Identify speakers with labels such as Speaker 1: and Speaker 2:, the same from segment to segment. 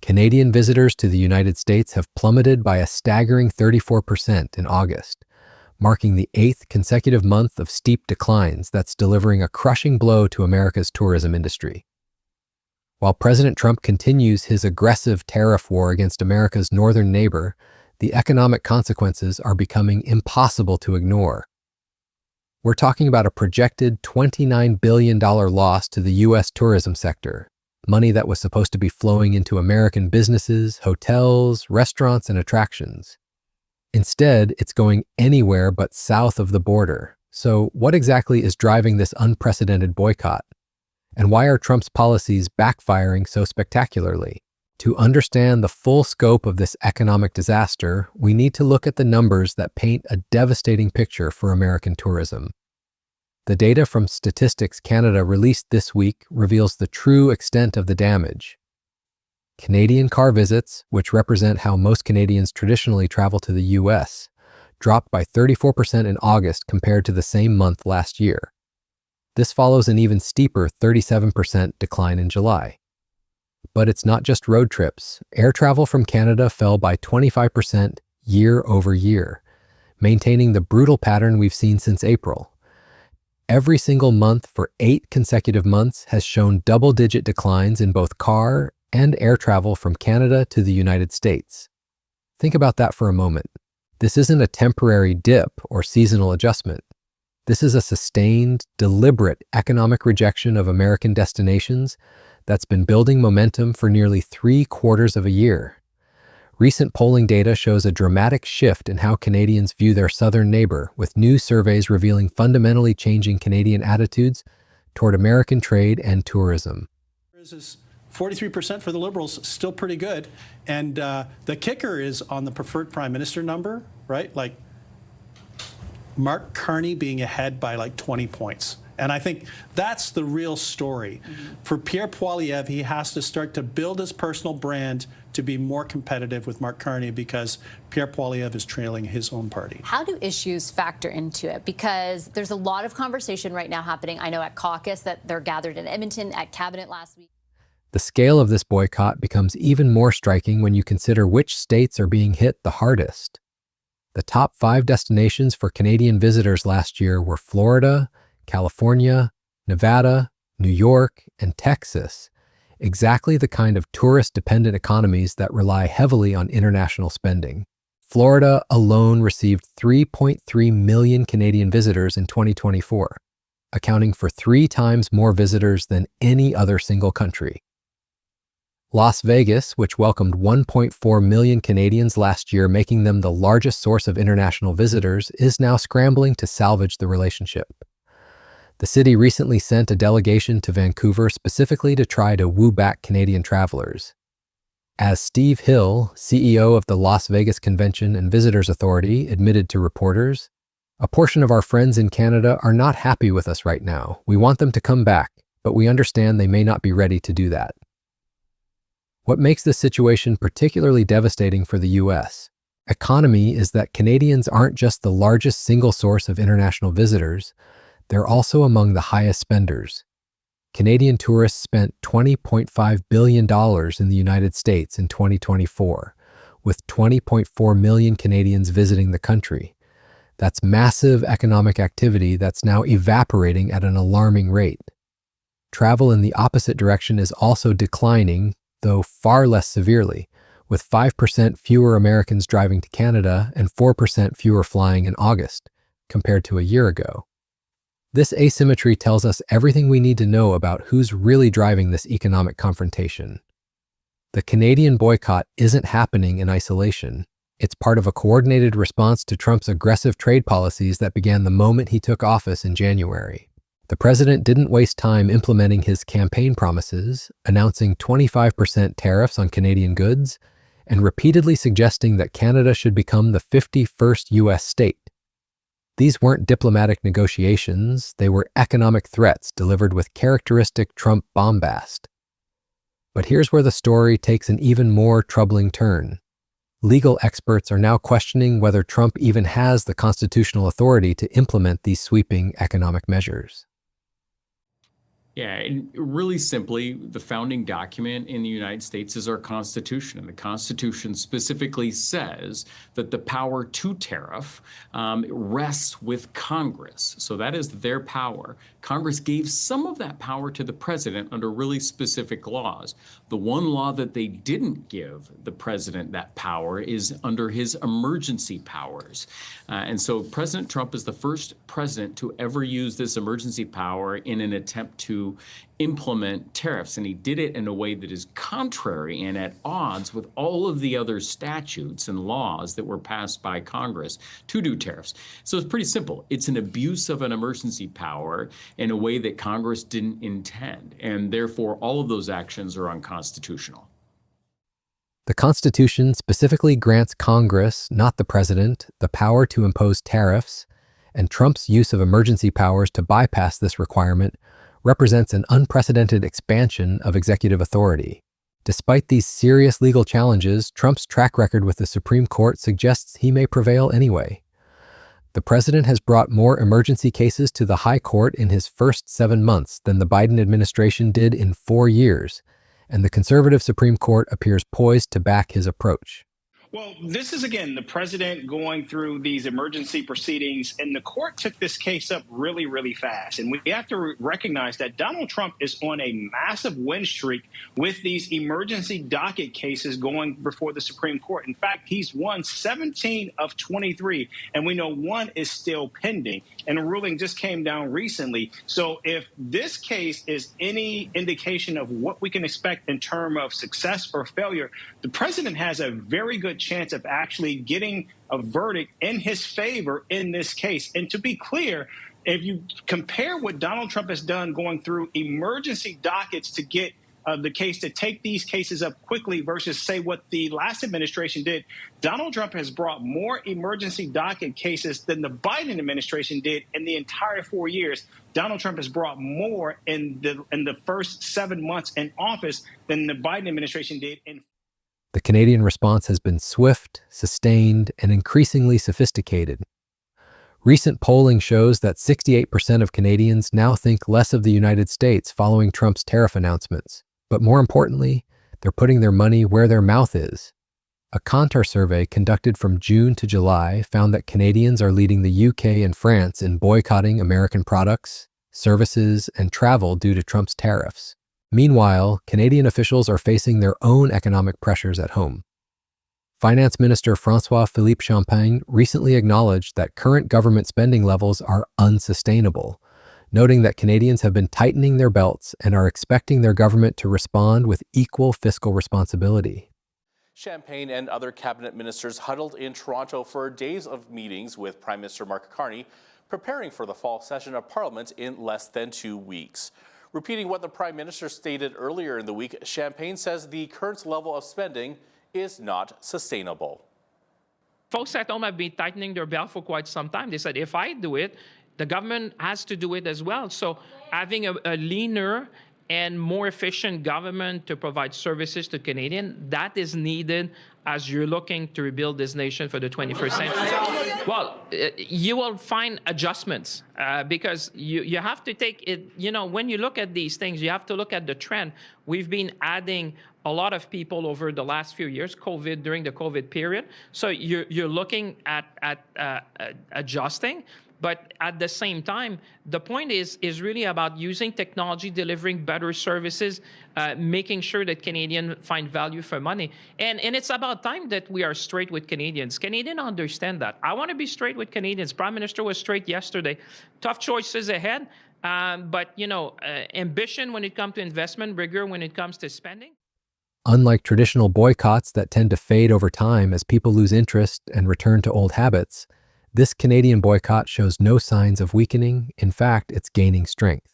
Speaker 1: Canadian visitors to the United States have plummeted by a staggering 34% in August, marking the 8th consecutive month of steep declines that's delivering a crushing blow to America's tourism industry. While President Trump continues his aggressive tariff war against America's northern neighbor, the economic consequences are becoming impossible to ignore. We're talking about a projected $29 billion loss to the U.S. tourism sector, money that was supposed to be flowing into American businesses, hotels, restaurants, and attractions. Instead, it's going anywhere but south of the border. So what exactly is driving this unprecedented boycott? And why are Trump's policies backfiring so spectacularly? To understand the full scope of this economic disaster, we need to look at the numbers that paint a devastating picture for American tourism. The data from Statistics Canada released this week reveals the true extent of the damage. Canadian car visits, which represent how most Canadians traditionally travel to the U.S., dropped by 34% in August compared to the same month last year. This follows an even steeper 37% decline in July. But it's not just road trips. Air travel from Canada fell by 25% year over year, maintaining the brutal pattern we've seen since April. Every single month for 8 consecutive months has shown double-digit declines in both car and air travel from Canada to the United States. Think about that for a moment. This isn't a temporary dip or seasonal adjustment. This is a sustained, deliberate economic rejection of American destinations that's been building momentum for nearly 3/4 of a year. Recent polling data shows a dramatic shift in how Canadians view their southern neighbor, with new surveys revealing fundamentally changing Canadian attitudes toward American trade and tourism.
Speaker 2: 43% for the Liberals, still pretty good. And the kicker is on the preferred prime minister number, right? Like Mark Carney being ahead by like 20 points. And I think that's the real story. For Pierre Poilievre, he has to start to build his personal brand to be more competitive with Mark Carney because Pierre Poilievre is trailing his own party.
Speaker 3: How do issues factor into it? Because there's a lot of conversation right now happening. I know at caucus that they're gathered in Edmonton, at cabinet last week.
Speaker 1: The scale of this boycott becomes even more striking when you consider which states are being hit the hardest. The top 5 destinations for Canadian visitors last year were Florida, California, Nevada, New York, and Texas, exactly the kind of tourist-dependent economies that rely heavily on international spending. Florida alone received 3.3 million Canadian visitors in 2024, accounting for 3 times more visitors than any other single country. Las Vegas, which welcomed 1.4 million Canadians last year, making them the largest source of international visitors, is now scrambling to salvage the relationship. The city recently sent a delegation to Vancouver specifically to try to woo back Canadian travelers. As Steve Hill, CEO of the Las Vegas Convention and Visitors Authority, admitted to reporters, "A portion of our friends in Canada are not happy with us right now. We want them to come back, but we understand they may not be ready to do that." What makes this situation particularly devastating for the U.S. economy is that Canadians aren't just the largest single source of international visitors, they're also among the highest spenders. Canadian tourists spent $20.5 billion in the United States in 2024, with 20.4 million Canadians visiting the country. That's massive economic activity that's now evaporating at an alarming rate. Travel in the opposite direction is also declining, though far less severely, with 5% fewer Americans driving to Canada and 4% fewer flying in August, compared to a year ago. This asymmetry tells us everything we need to know about who's really driving this economic confrontation. The Canadian boycott isn't happening in isolation. It's part of a coordinated response to Trump's aggressive trade policies that began the moment he took office in January. The president didn't waste time implementing his campaign promises, announcing 25% tariffs on Canadian goods, and repeatedly suggesting that Canada should become the 51st U.S. state. These weren't diplomatic negotiations, they were economic threats delivered with characteristic Trump bombast. But here's where the story takes an even more troubling turn. Legal experts are now questioning whether Trump even has the constitutional authority to implement these sweeping economic measures.
Speaker 4: Yeah, and really simply, the founding document in the United States is our Constitution. And the Constitution specifically says that the power to tariff rests with Congress. So that is their power. Congress gave some of that power to the president under really specific laws. The one law that they didn't give the president that power is under his emergency powers. And so President Trump is the first president to ever use this emergency power in an attempt to implement tariffs. And he did it in a way that is contrary and at odds with all of the other statutes and laws that were passed by Congress to do tariffs. So it's pretty simple. It's an abuse of an emergency power in a way that Congress didn't intend. And therefore, all of those actions are unconstitutional.
Speaker 1: The Constitution specifically grants Congress, not the president, the power to impose tariffs, and Trump's use of emergency powers to bypass this requirement represents an unprecedented expansion of executive authority. Despite these serious legal challenges, Trump's track record with the Supreme Court suggests he may prevail anyway. The president has brought more emergency cases to the High Court in his first 7 months than the Biden administration did in 4 years, and the conservative Supreme Court appears poised to back his approach.
Speaker 5: Well, this is, again, the president going through these emergency proceedings, and the court took this case up really, really fast. And we have to recognize that Donald Trump is on a massive win streak with these emergency docket cases going before the Supreme Court. In fact, he's won 17 of 23, and we know one is still pending. And a ruling just came down recently. So if this case is any indication of what we can expect in terms of success or failure, the president has a very good chance of actually getting a verdict in his favor in this case. And to be clear, if you compare what Donald Trump has done going through emergency dockets to get the case, to take these cases up quickly versus, say, what the last administration did, Donald Trump has brought more emergency docket cases than the Biden administration did in the entire 4 years. Donald Trump has brought more in the first 7 months in office than the Biden administration did in.
Speaker 1: The Canadian response has been swift, sustained, and increasingly sophisticated. Recent polling shows that 68% of Canadians now think less of the United States following Trump's tariff announcements. But more importantly, they're putting their money where their mouth is. A Kantar survey conducted from June to July found that Canadians are leading the UK and France in boycotting American products, services, and travel due to Trump's tariffs. Meanwhile, Canadian officials are facing their own economic pressures at home. Finance Minister François-Philippe Champagne recently acknowledged that current government spending levels are unsustainable, noting that Canadians have been tightening their belts and are expecting their government to respond with equal fiscal responsibility.
Speaker 6: Champagne and other cabinet ministers huddled in Toronto for days of meetings with Prime Minister Mark Carney, preparing for the fall session of Parliament in less than 2 weeks. Repeating what the Prime Minister stated earlier in the week, Champagne says the current level of spending is not sustainable.
Speaker 7: Folks at home have been tightening their belt for quite some time. They said, if I do it, the government has to do it as well. So having a leaner and more efficient government to provide services to Canadians, that is needed as you're looking to rebuild this nation for the 21st century. Well, you will find adjustments because you have to take it, when you look at these things, you have to look at the trend. We've been adding a lot of people over the last few years, during the COVID period. So you're looking at adjusting. But at the same time, the point is really about using technology, delivering better services, making sure that Canadians find value for money. And it's about time that we are straight with Canadians. Canadians understand that. I want to be straight with Canadians. Prime Minister was straight yesterday. Tough choices ahead, but ambition when it comes to investment, rigor when it comes to spending.
Speaker 1: Unlike traditional boycotts that tend to fade over time as people lose interest and return to old habits, this Canadian boycott shows no signs of weakening. In fact, it's gaining strength.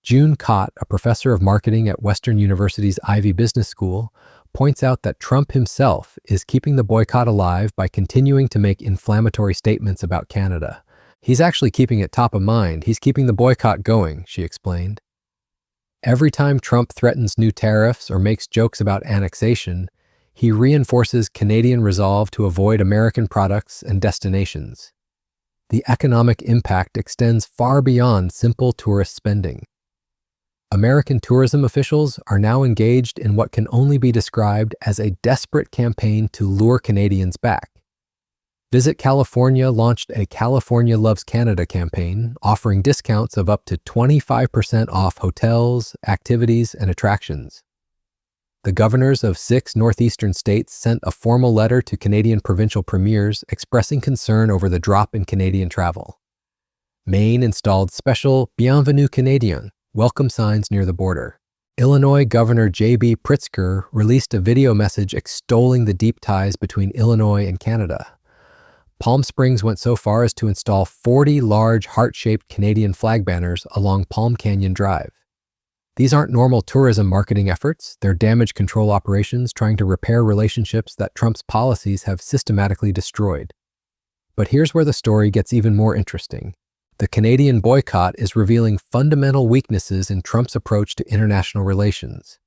Speaker 1: June Cott, a professor of marketing at Western University's Ivey Business School, points out that Trump himself is keeping the boycott alive by continuing to make inflammatory statements about Canada. He's actually keeping it top of mind. He's keeping the boycott going, she explained. Every time Trump threatens new tariffs or makes jokes about annexation, he reinforces Canadian resolve to avoid American products and destinations. The economic impact extends far beyond simple tourist spending. American tourism officials are now engaged in what can only be described as a desperate campaign to lure Canadians back. Visit California launched a California Loves Canada campaign, offering discounts of up to 25% off hotels, activities, and attractions. The governors of 6 northeastern states sent a formal letter to Canadian provincial premiers expressing concern over the drop in Canadian travel. Maine installed special Bienvenue Canadien welcome signs near the border. Illinois Governor J.B. Pritzker released a video message extolling the deep ties between Illinois and Canada. Palm Springs went so far as to install 40 large heart-shaped Canadian flag banners along Palm Canyon Drive. These aren't normal tourism marketing efforts, they're damage control operations trying to repair relationships that Trump's policies have systematically destroyed. But here's where the story gets even more interesting. The Canadian boycott is revealing fundamental weaknesses in Trump's approach to international relations.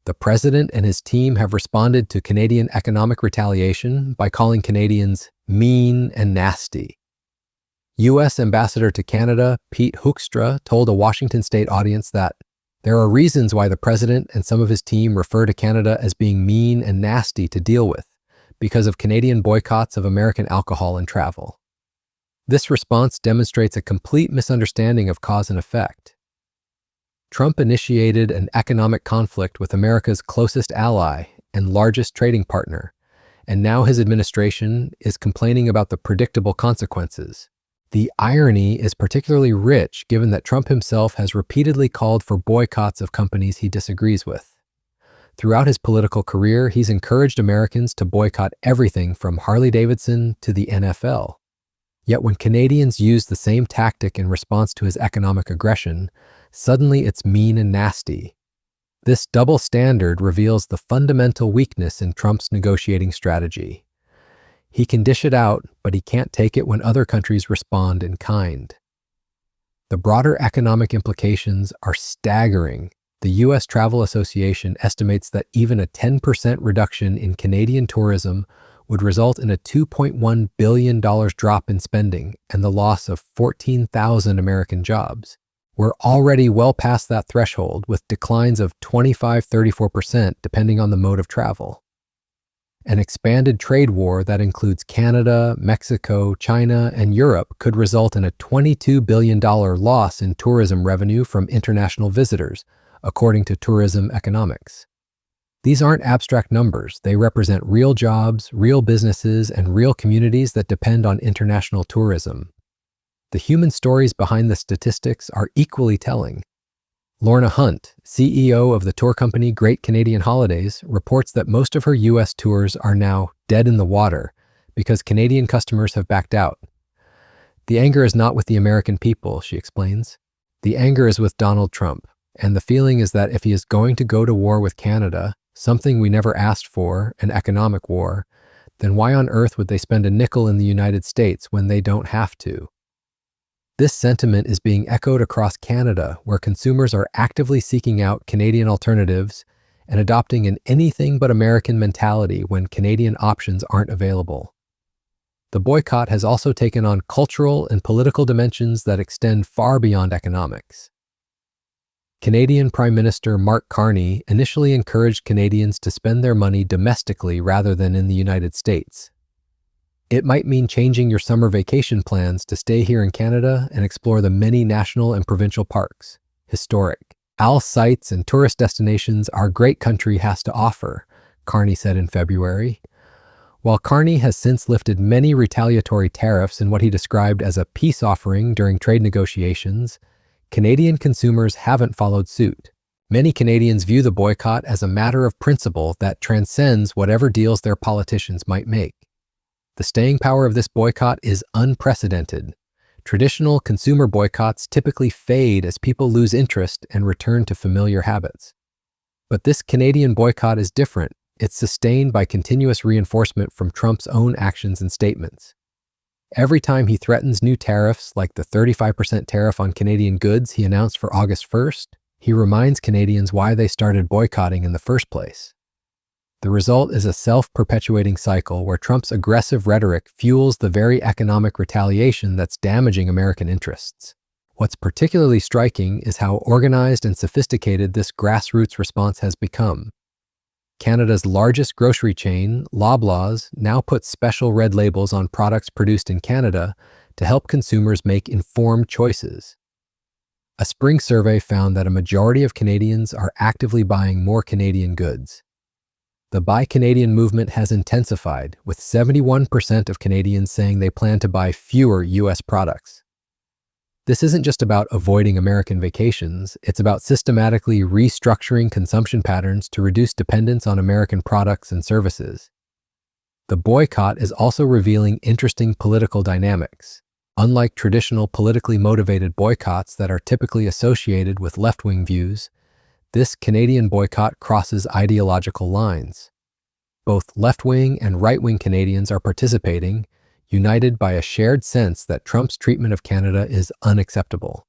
Speaker 1: The president and his team have responded to Canadian economic retaliation by calling Canadians mean and nasty. U.S. Ambassador to Canada, Pete Hoekstra, told a Washington state audience that there are reasons why the president and some of his team refer to Canada as being mean and nasty to deal with, because of Canadian boycotts of American alcohol and travel. This response demonstrates a complete misunderstanding of cause and effect. Trump initiated an economic conflict with America's closest ally and largest trading partner, and now his administration is complaining about the predictable consequences. The irony is particularly rich given that Trump himself has repeatedly called for boycotts of companies he disagrees with. Throughout his political career, he's encouraged Americans to boycott everything from Harley-Davidson to the NFL. Yet when Canadians use the same tactic in response to his economic aggression, suddenly it's mean and nasty. This double standard reveals the fundamental weakness in Trump's negotiating strategy. He can dish it out, but he can't take it when other countries respond in kind. The broader economic implications are staggering. The U.S. Travel Association estimates that even a 10% reduction in Canadian tourism would result in a $2.1 billion drop in spending and the loss of 14,000 American jobs. We're already well past that threshold, with declines of 25-34% depending on the mode of travel. An expanded trade war that includes Canada, Mexico, China, and Europe could result in a $22 billion loss in tourism revenue from international visitors, according to Tourism Economics. These aren't abstract numbers. They represent real jobs, real businesses, and real communities that depend on international tourism. The human stories behind the statistics are equally telling. Lorna Hunt, CEO of the tour company Great Canadian Holidays, reports that most of her U.S. tours are now dead in the water because Canadian customers have backed out. The anger is not with the American people, she explains. The anger is with Donald Trump, and the feeling is that if he is going to go to war with Canada, something we never asked for, an economic war, then why on earth would they spend a nickel in the United States when they don't have to? This sentiment is being echoed across Canada, where consumers are actively seeking out Canadian alternatives and adopting an anything but American mentality when Canadian options aren't available. The boycott has also taken on cultural and political dimensions that extend far beyond economics. Canadian Prime Minister Mark Carney initially encouraged Canadians to spend their money domestically rather than in the United States. It might mean changing your summer vacation plans to stay here in Canada and explore the many national and provincial parks, historic, owl sites, and tourist destinations our great country has to offer, Carney said in February. While Carney has since lifted many retaliatory tariffs in what he described as a peace offering during trade negotiations, Canadian consumers haven't followed suit. Many Canadians view the boycott as a matter of principle that transcends whatever deals their politicians might make. The staying power of this boycott is unprecedented. Traditional consumer boycotts typically fade as people lose interest and return to familiar habits. But this Canadian boycott is different. It's sustained by continuous reinforcement from Trump's own actions and statements. Every time he threatens new tariffs, like the 35% tariff on Canadian goods he announced for August 1st, he reminds Canadians why they started boycotting in the first place. The result is a self-perpetuating cycle where Trump's aggressive rhetoric fuels the very economic retaliation that's damaging American interests. What's particularly striking is how organized and sophisticated this grassroots response has become. Canada's largest grocery chain, Loblaws, now puts special red labels on products produced in Canada to help consumers make informed choices. A spring survey found that a majority of Canadians are actively buying more Canadian goods. The Buy Canadian movement has intensified, with 71% of Canadians saying they plan to buy fewer U.S. products. This isn't just about avoiding American vacations, it's about systematically restructuring consumption patterns to reduce dependence on American products and services. The boycott is also revealing interesting political dynamics. Unlike traditional politically motivated boycotts that are typically associated with left-wing views, this Canadian boycott crosses ideological lines. Both left-wing and right-wing Canadians are participating, united by a shared sense that Trump's treatment of Canada is unacceptable.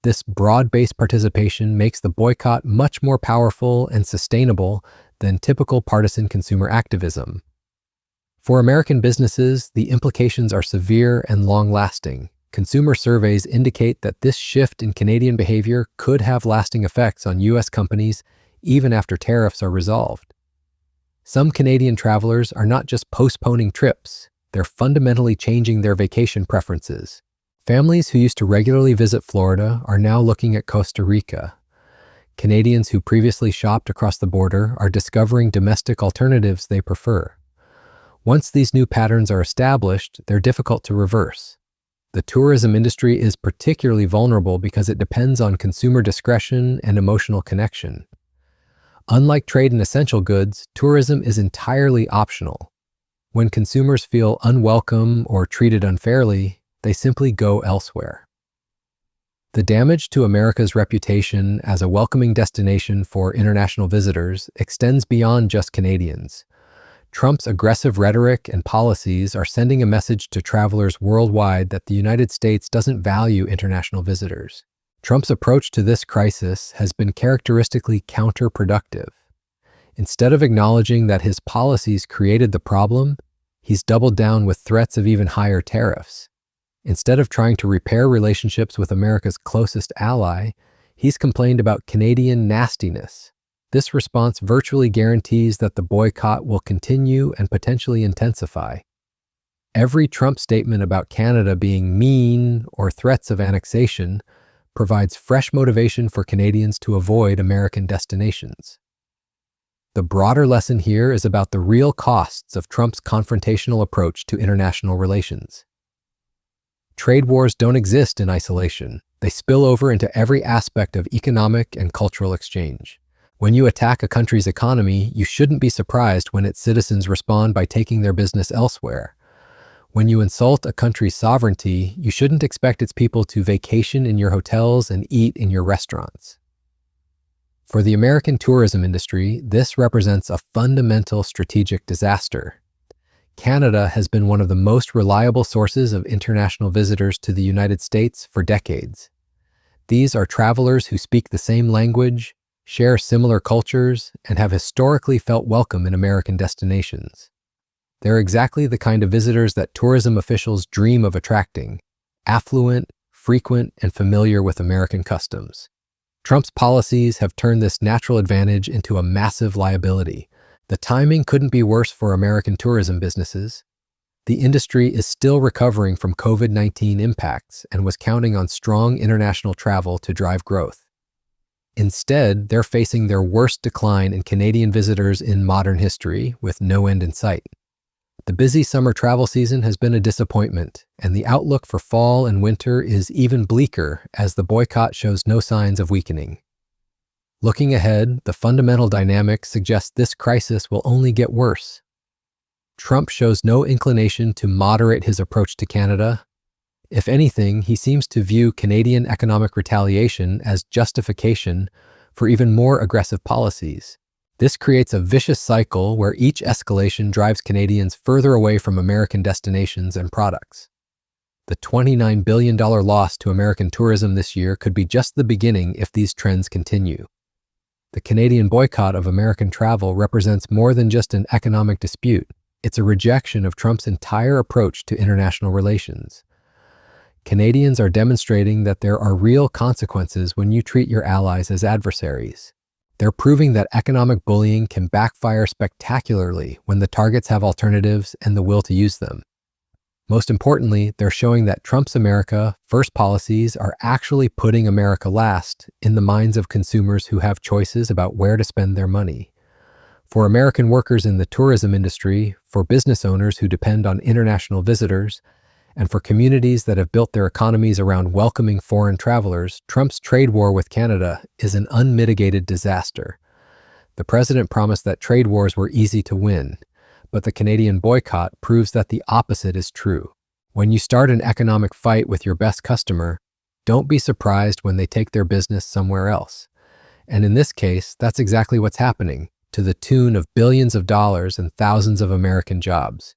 Speaker 1: This broad-based participation makes the boycott much more powerful and sustainable than typical partisan consumer activism. For American businesses, the implications are severe and long-lasting. Consumer surveys indicate that this shift in Canadian behavior could have lasting effects on U.S. companies even after tariffs are resolved. Some Canadian travelers are not just postponing trips, they're fundamentally changing their vacation preferences. Families who used to regularly visit Florida are now looking at Costa Rica. Canadians who previously shopped across the border are discovering domestic alternatives they prefer. Once these new patterns are established, they're difficult to reverse. The tourism industry is particularly vulnerable because it depends on consumer discretion and emotional connection. Unlike trade in essential goods, tourism is entirely optional. When consumers feel unwelcome or treated unfairly, they simply go elsewhere. The damage to America's reputation as a welcoming destination for international visitors extends beyond just Canadians. Trump's aggressive rhetoric and policies are sending a message to travelers worldwide that the United States doesn't value international visitors. Trump's approach to this crisis has been characteristically counterproductive. Instead of acknowledging that his policies created the problem, he's doubled down with threats of even higher tariffs. Instead of trying to repair relationships with America's closest ally, he's complained about Canadian nastiness. This response virtually guarantees that the boycott will continue and potentially intensify. Every Trump statement about Canada being mean or threats of annexation provides fresh motivation for Canadians to avoid American destinations. The broader lesson here is about the real costs of Trump's confrontational approach to international relations. Trade wars don't exist in isolation. They spill over into every aspect of economic and cultural exchange. When you attack a country's economy, you shouldn't be surprised when its citizens respond by taking their business elsewhere. When you insult a country's sovereignty, you shouldn't expect its people to vacation in your hotels and eat in your restaurants. For the American tourism industry, this represents a fundamental strategic disaster. Canada has been one of the most reliable sources of international visitors to the United States for decades. These are travelers who speak the same language, share similar cultures, and have historically felt welcome in American destinations. They're exactly the kind of visitors that tourism officials dream of attracting: affluent, frequent, and familiar with American customs. Trump's policies have turned this natural advantage into a massive liability. The timing couldn't be worse for American tourism businesses. The industry is still recovering from COVID-19 impacts and was counting on strong international travel to drive growth. Instead, they're facing their worst decline in Canadian visitors in modern history, with no end in sight. The busy summer travel season has been a disappointment, and the outlook for fall and winter is even bleaker as the boycott shows no signs of weakening. Looking ahead, the fundamental dynamics suggest this crisis will only get worse. Trump shows no inclination to moderate his approach to Canada. If anything, he seems to view Canadian economic retaliation as justification for even more aggressive policies. This creates a vicious cycle where each escalation drives Canadians further away from American destinations and products. The $29 billion loss to American tourism this year could be just the beginning if these trends continue. The Canadian boycott of American travel represents more than just an economic dispute. It's a rejection of Trump's entire approach to international relations. Canadians are demonstrating that there are real consequences when you treat your allies as adversaries. They're proving that economic bullying can backfire spectacularly when the targets have alternatives and the will to use them. Most importantly, they're showing that Trump's America First policies are actually putting America last in the minds of consumers who have choices about where to spend their money. For American workers in the tourism industry, for business owners who depend on international visitors, and for communities that have built their economies around welcoming foreign travelers, Trump's trade war with Canada is an unmitigated disaster. The president promised that trade wars were easy to win, but the Canadian boycott proves that the opposite is true. When you start an economic fight with your best customer, don't be surprised when they take their business somewhere else. And in this case, that's exactly what's happening, to the tune of billions of dollars and thousands of American jobs.